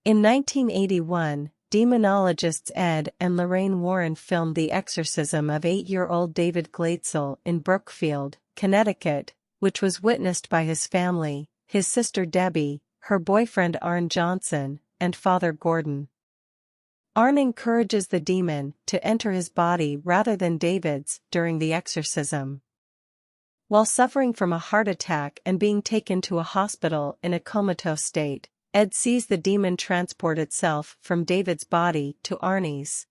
In 1981, demonologists Ed and Lorraine Warren filmed the exorcism of 8-year-old David Glatzel in Brookfield, Connecticut, which was witnessed by his family, his sister Debbie, her boyfriend Arn Johnson, and Father Gordon. Arn encourages the demon to enter his body rather than David's during the exorcism. While suffering from a heart attack and being taken to a hospital in a comatose state, Ed sees the demon transport itself from David's body to Arnie's.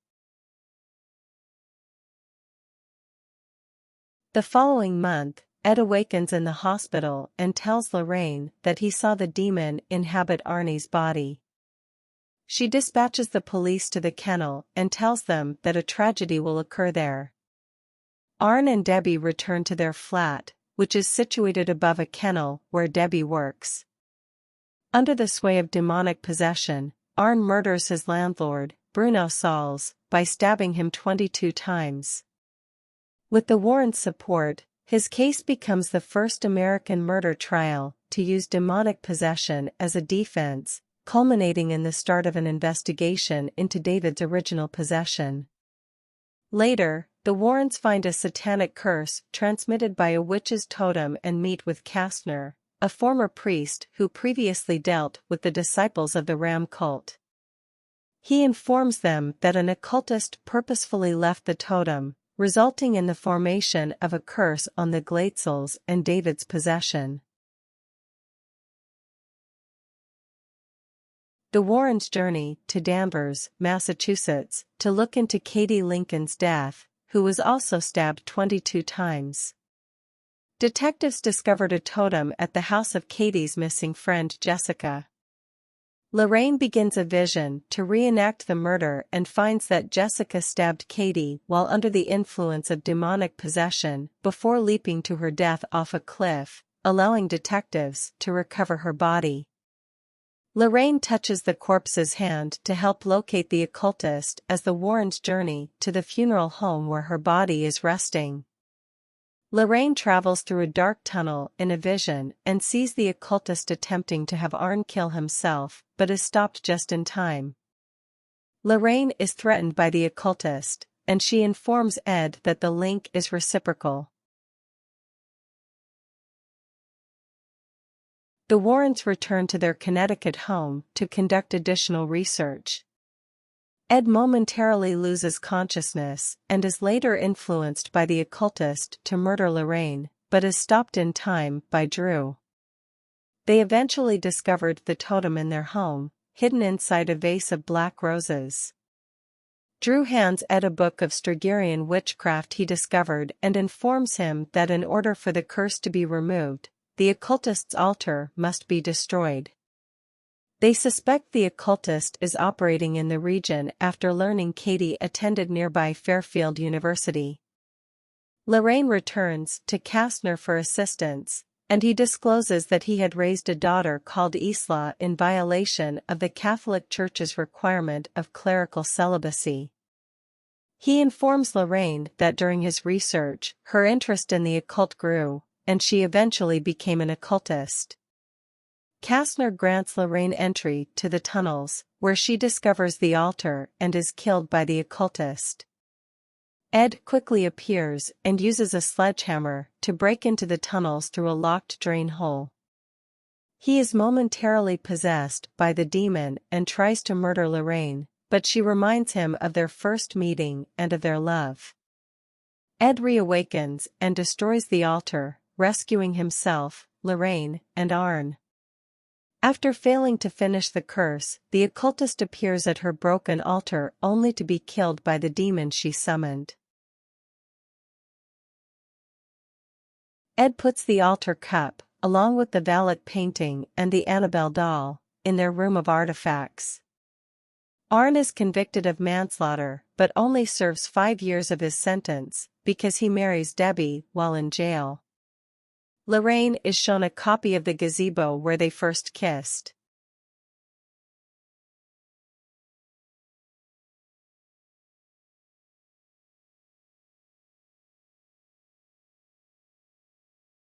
The following month, Ed awakens in the hospital and tells Lorraine that he saw the demon inhabit Arnie's body. She dispatches the police to the kennel and tells them that a tragedy will occur there. Arn and Debbie return to their flat, which is situated above a kennel where Debbie works. Under the sway of demonic possession, Arn murders his landlord, Bruno Sauls, by stabbing him 22 times. With the Warrens' support, his case becomes the first American murder trial to use demonic possession as a defense, culminating in the start of an investigation into David's original possession. Later, the Warrens find a satanic curse transmitted by a witch's totem and meet with Kastner, a former priest who previously dealt with the disciples of the Ram cult. He informs them that an occultist purposefully left the totem, resulting in the formation of a curse on the Glatzels and David's possession. The Warrens journey to Danvers, Massachusetts, to look into Katie Lincoln's death, who was also stabbed 22 times. Detectives discovered a totem at the house of Katie's missing friend Jessica. Lorraine begins a vision to reenact the murder and finds that Jessica stabbed Katie while under the influence of demonic possession before leaping to her death off a cliff, allowing detectives to recover her body. Lorraine touches the corpse's hand to help locate the occultist as the Warrens journey to the funeral home where her body is resting. Lorraine travels through a dark tunnel in a vision and sees the occultist attempting to have Arn kill himself, but is stopped just in time. Lorraine is threatened by the occultist, and she informs Ed that the link is reciprocal. The Warrens return to their Connecticut home to conduct additional research. Ed momentarily loses consciousness and is later influenced by the occultist to murder Lorraine, but is stopped in time by Drew. They eventually discovered the totem in their home, hidden inside a vase of black roses. Drew hands Ed a book of Strigurian witchcraft he discovered and informs him that in order for the curse to be removed, the occultist's altar must be destroyed. They suspect the occultist is operating in the region after learning Katie attended nearby Fairfield University. Lorraine returns to Kastner for assistance, and he discloses that he had raised a daughter called Isla in violation of the Catholic Church's requirement of clerical celibacy. He informs Lorraine that during his research, her interest in the occult grew, and she eventually became an occultist. Kastner grants Lorraine entry to the tunnels, where she discovers the altar and is killed by the occultist. Ed quickly appears and uses a sledgehammer to break into the tunnels through a locked drain hole. He is momentarily possessed by the demon and tries to murder Lorraine, but she reminds him of their first meeting and of their love. Ed reawakens and destroys the altar, rescuing himself, Lorraine, and Arn. After failing to finish the curse, the occultist appears at her broken altar only to be killed by the demon she summoned. Ed puts the altar cup, along with the Valak painting and the Annabelle doll, in their room of artifacts. Arn is convicted of manslaughter but only serves 5 years of his sentence, because he marries Debbie while in jail. Lorraine is shown a copy of the gazebo where they first kissed.